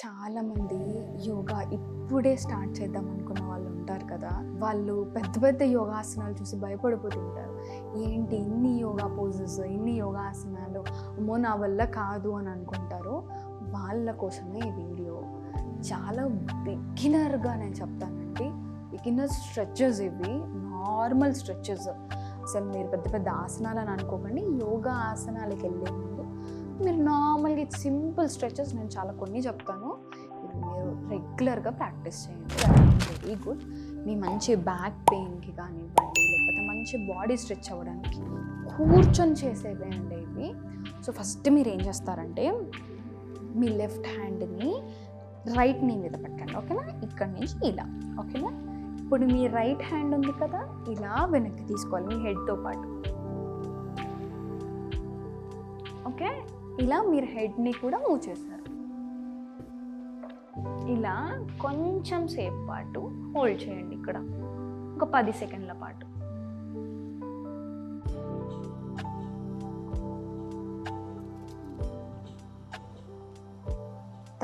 చాలామంది యోగా ఇప్పుడే స్టార్ట్ చేద్దాం అనుకున్న వాళ్ళు ఉంటారు కదా. వాళ్ళు పెద్ద పెద్ద యోగాసనాలు చూసి భయపడిపోతుంటారు. ఏంటి ఇన్ని యోగా పోజెస్, ఇన్ని యోగాసనాలు, అమ్మో నా వల్ల కాదు అని అనుకుంటారు. వాళ్ళ కోసమే ఈ వీడియో. చాలా బిగినర్గా నేను చెప్తానండి. బిగినర్ స్ట్రెచెస్ ఇవి, నార్మల్ స్ట్రెచెస్. అసలు మీరు పెద్ద పెద్ద ఆసనాలు అని అనుకోకండి. యోగా ఆసనాలకు వెళ్ళే ముందు మీరు నార్మల్గా సింపుల్ స్ట్రెచెస్ నేను చాలా కొన్ని చెప్తాను. ఇవి మీరు రెగ్యులర్గా ప్రాక్టీస్ చేయండి. Very good. మీ మంచి బ్యాక్ పెయిన్కి కానివ్వండి, లేకపోతే మంచి బాడీ స్ట్రెచ్ అవ్వడానికి కూర్చొని చేసేవే అండి ఇవి. సో ఫస్ట్ మీరు ఏం చేస్తారంటే, మీ లెఫ్ట్ హ్యాండ్ని రైట్ నీ మీద పెట్టండి, ఓకేనా? ఇక్కడి నుంచి ఇలా, ఓకేనా? ఇప్పుడు మీ రైట్ హ్యాండ్ ఉంది కదా, ఇలా వెనక్కి తీసుకోవాలి మీ హెడ్తో పాటు, ఓకే? ఇలా మీరు హెడ్ని కూడా మూవ్ చేస్తారు. ఇలా కొంచెం సేపు పాటు హోల్డ్ చేయండి ఇక్కడ, ఒక 10 సెకండ్ల పాటు.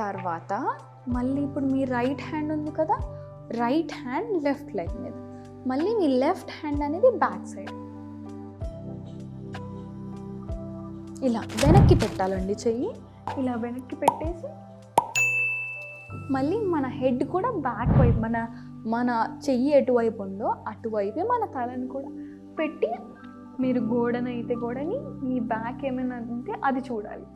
తర్వాత మళ్ళీ ఇప్పుడు మీ రైట్ హ్యాండ్ ఉంది కదా, రైట్ హ్యాండ్ లెఫ్ట్ లెగ్ మీద, మళ్ళీ మీ లెఫ్ట్ హ్యాండ్ అనేది బ్యాక్ సైడ్ ఇలా వెనక్కి పెట్టాలండి చెయ్యి. ఇలా వెనక్కి పెట్టేసి మళ్ళీ మన హెడ్ కూడా బ్యాక్ వైపు, మన చెయ్యి ఎటువైపు ఉందో అటువైపే మన తలని కూడా పెట్టి, మీరు గోడనైతే గోడని, మీ బ్యాక్ ఏమైనా ఉంటే అది చూడాలి.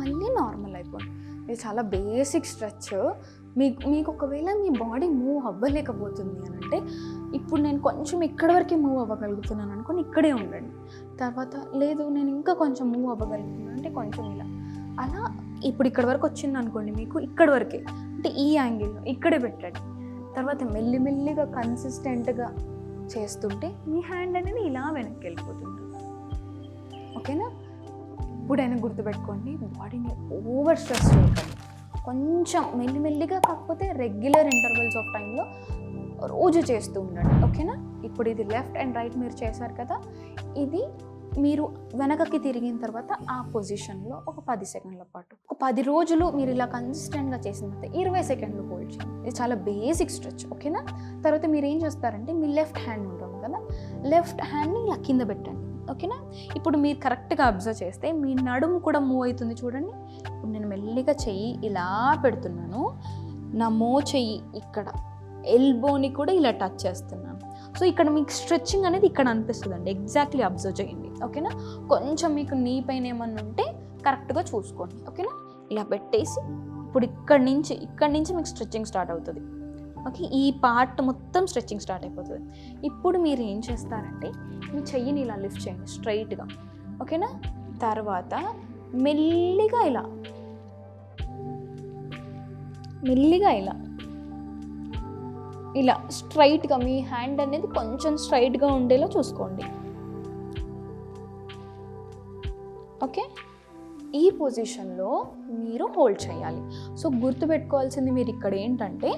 మళ్ళీ నార్మల్ అయిపోయింది. ఇది చాలా బేసిక్ స్ట్రెచ్. మీకు ఒకవేళ మీ బాడీ మూవ్ అవ్వలేకపోతుంది అని అంటే, ఇప్పుడు నేను కొంచెం ఇక్కడి వరకే మూవ్ అవ్వగలుగుతున్నాను అనుకోని ఇక్కడే ఉండండి. తర్వాత లేదు నేను ఇంకా కొంచెం మూవ్ అవ్వగలుగుతున్నాను అంటే కొంచెం ఇలా, అలా ఇప్పుడు ఇక్కడి వరకు వచ్చింది అనుకోండి, మీకు ఇక్కడి వరకే అంటే ఈ యాంగిల్లో ఇక్కడే పెట్టండి. తర్వాత మెల్లిమెల్లిగా కన్సిస్టెంట్గా చేస్తుంటే మీ హ్యాండ్ అనేది ఇలా వెనక్కి వెళ్ళిపోతుంది, ఓకేనా? ఇప్పుడైనా గుర్తుపెట్టుకోండి, బాడీని ఓవర్ స్ట్రెస్ చేయకండి. కొంచెం మెల్లిమెల్లిగా, కాకపోతే రెగ్యులర్ ఇంటర్వెల్స్ ఆఫ్ టైంలో రోజు చేస్తూ ఉండండి, ఓకేనా? ఇప్పుడు ఇది లెఫ్ట్ అండ్ రైట్ మీరు చేశారు కదా, ఇది మీరు వెనకకి తిరిగిన తర్వాత ఆ పొజిషన్లో ఒక 10 సెకండ్ల పాటు, ఒక 10 రోజులు మీరు ఇలా కన్సిస్టెంట్గా చేసిన తర్వాత 20 సెకండ్లు హోల్డ్ చేయండి. ఇది చాలా బేసిక్ స్ట్రెచ్, ఓకేనా? తర్వాత మీరు ఏం చేస్తారంటే, మీ లెఫ్ట్ హ్యాండ్ ఉంటుంది కదా, లెఫ్ట్ హ్యాండ్ని ఇలా కింద పెట్టండి, ఓకేనా? ఇప్పుడు మీరు కరెక్ట్గా అబ్జర్వ్ చేస్తే మీ నడుము కూడా మూవ్ అవుతుంది చూడండి. ఇప్పుడు నేను మెల్లిగా చెయ్యి ఇలా పెడుతున్నాను, నా చెయ్యి ఇక్కడ ఎల్బోని కూడా ఇలా టచ్ చేస్తున్నాను. సో ఇక్కడ మీకు స్ట్రెచ్చింగ్ అనేది ఇక్కడ అనిపిస్తుంది అండి, ఎగ్జాక్ట్లీ అబ్జర్వ్ చేయండి, ఓకేనా? కొంచెం మీకు నీ పైన ఏమన్నా ఉంటే కరెక్ట్గా చూసుకోండి, ఓకేనా? ఇలా పెట్టేసి ఇప్పుడు ఇక్కడి నుంచి మీకు స్ట్రెచ్చింగ్ స్టార్ట్ అవుతుంది, ఓకే? ఈ పార్ట్ మొత్తం స్ట్రెచ్చింగ్ స్టార్ట్ అయిపోతుంది. ఇప్పుడు మీరు ఏం చేస్తారంటే, మీ చెయ్యిని ఇలా లిఫ్ట్ చేయండి స్ట్రైట్గా, ఓకేనా? తర్వాత మెల్లిగా ఇలా స్ట్రైట్గా మీ హ్యాండ్ అనేది కొంచెం స్ట్రైట్గా ఉండేలా చూసుకోండి, ఓకే? ఈ పొజిషన్లో మీరు హోల్డ్ చేయాలి. సో గుర్తుపెట్టుకోవాల్సింది మీరు ఇక్కడ ఏంటంటే,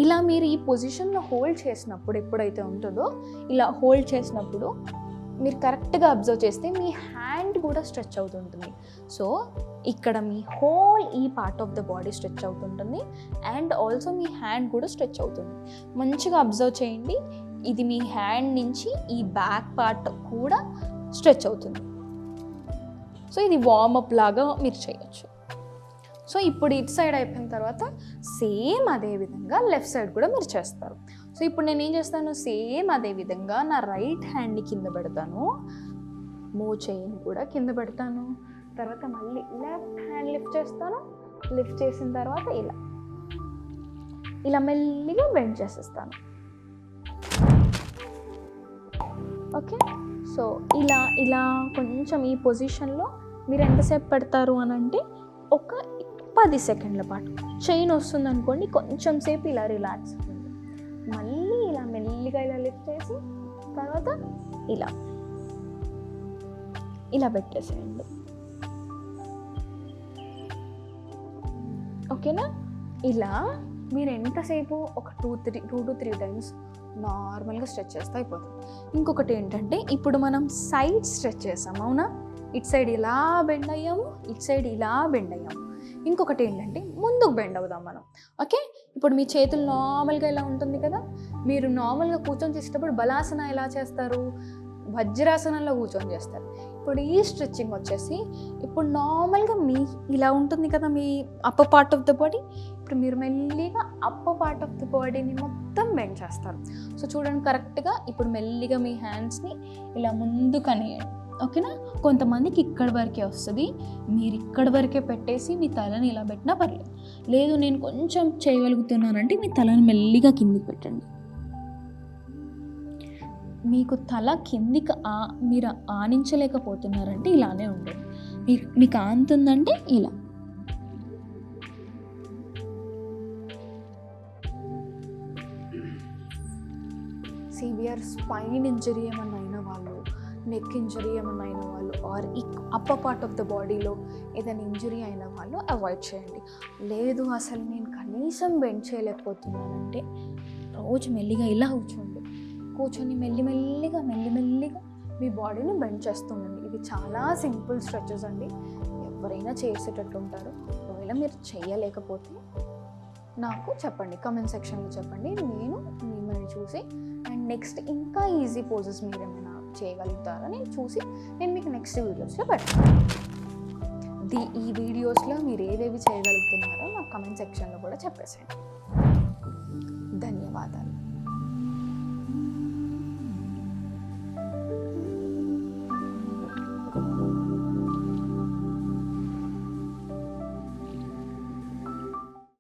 ఇలా మీరు ఈ పొజిషన్లో హోల్డ్ చేసినప్పుడు, ఎప్పుడైతే ఉంటుందో ఇలా హోల్డ్ చేసినప్పుడు మీరు కరెక్ట్గా అబ్జర్వ్ చేస్తే మీ హ్యాండ్ కూడా స్ట్రెచ్ అవుతుంటుంది. సో ఇక్కడ మీ హోల్ ఈ part of the body stretch అవుతుంటుంది, అండ్ ఆల్సో మీ హ్యాండ్ కూడా స్ట్రెచ్ అవుతుంది. మంచిగా అబ్జర్వ్ చేయండి. ఇది మీ హ్యాండ్ నుంచి ఈ బ్యాక్ పార్ట్ కూడా స్ట్రెచ్ అవుతుంది. సో ఇది వార్మప్ లాగా మీరు చేయొచ్చు. సో ఇప్పుడు ఇటు సైడ్ అయిపోయిన తర్వాత సేమ్ అదే విధంగా లెఫ్ట్ సైడ్ కూడా మీరు చేస్తారు. సో ఇప్పుడు నేను ఏం చేస్తాను, సేమ్ అదే విధంగా నా రైట్ హ్యాండ్ని కింద పెడతాను, చెయ్యిని కూడా కింద పెడతాను. తర్వాత మళ్ళీ లెఫ్ట్ హ్యాండ్ లిఫ్ట్ చేస్తాను, లిఫ్ట్ చేసిన తర్వాత ఇలా మెల్లిగా బెండ్ చేసేస్తాను, ఓకే? సో ఇలా కొంచెం ఈ పొజిషన్లో మీరు ఎంతసేపు పెడతారు అని అంటే, ఒక 10 సెకండ్ల పాటు. చైన్ వస్తుంది అనుకోండి, కొంచెం సేపు ఇలా రిలాక్స్ అవుతుంది. మళ్ళీ ఇలా మెల్లిగా ఇలా లిఫ్ట్ చేసి తర్వాత ఇలా పెట్టేసేయండి, ఓకేనా? ఇలా మీరు ఎంతసేపు ఒక 2 to 3 టైమ్స్ నార్మల్గా స్ట్రెచ్ చేస్తే అయిపోతుంది. ఇంకొకటి ఏంటంటే, ఇప్పుడు మనం సైడ్ స్ట్రెచ్ చేసాం, అవునా? ఇటు సైడ్ ఇలా బెండ్ అయ్యాము, ఇటు సైడ్ ఇలా బెండ్ అయ్యాము. ఇంకొకటి ఏంటంటే ముందుకు బెండ్ అవుదాం మనం. ఓకే, ఇప్పుడు మీ చేతులు నార్మల్గా ఇలా ఉంటుంది కదా, మీరు నార్మల్గా కూర్చొని చేసేటప్పుడు బలాసన ఎలా చేస్తారు, వజ్రాసనంలో కూర్చొని చేస్తారు. ఇప్పుడు ఈ స్ట్రెచ్చింగ్ వచ్చేసి ఇప్పుడు నార్మల్గా మీ ఇలా ఉంటుంది కదా మీ upper part of the body, ఇప్పుడు మీరు మెల్లిగా అప్పర్ పార్ట్ ఆఫ్ ద బాడీని మొత్తం బెండ్ చేస్తారు. సో చూడండి కరెక్ట్గా. ఇప్పుడు మెల్లిగా మీ హ్యాండ్స్ని ఇలా ముందుకు అనేయండి. ఓకేనా, కొంతమందికి ఇక్కడి వరకే వస్తుంది, మీరు ఇక్కడి వరకే పెట్టేసి మీ తలని ఇలా పెట్టినా పర్లేదు. లేదు నేను కొంచెం చేయగలుగుతున్నానంటే మీ తలని మెల్లిగా కిందికి పెట్టండి. మీకు తల కిందికి మీరు ఆనించలేకపోతున్నారంటే ఇలానే ఉండండి. మీకు ఆనుతుందంటే ఇలా. సివియర్ స్పైన్ ఇంజరీ ఏమన్నా అయిన వాళ్ళు, నెక్ ఇంజరీ ఏమన్నా అయిన వాళ్ళు, ఆర్ ఈ అప్పర్ పార్ట్ ఆఫ్ ద బాడీలో ఏదైనా ఇంజరీ అయిన వాళ్ళు అవాయిడ్ చేయండి. లేదు అసలు నేను కనీసం బెండ్ చేయలేకపోతున్నానంటే రోజు మెల్లిగా ఇలా కూర్చొని మెల్లిమెల్లిగా మీ బాడీని బెండ్ చేస్తుండండి. ఇవి చాలా సింపుల్ స్ట్రెచెస్ అండి, ఎవరైనా చేసేటట్టు ఉంటారు. ఒకవేళ మీరు చేయలేకపోతే నాకు చెప్పండి, కమెంట్ సెక్షన్లో చెప్పండి. నేను మిమ్మల్ని చూసి అండ్ నెక్స్ట్ ఇంకా ఈజీ పోజెస్ మీరు ఏమైనా చేయగలుగుతారో నేను చూసి నేను మీకు నెక్స్ట్ వీడియోస్లో పెడతాను. ఈ వీడియోస్లో మీరు ఏవేవి చేయగలుగుతున్నారో నాకు కమెంట్ సెక్షన్లో కూడా చెప్పేసేయండి. ధన్యవాదాలు.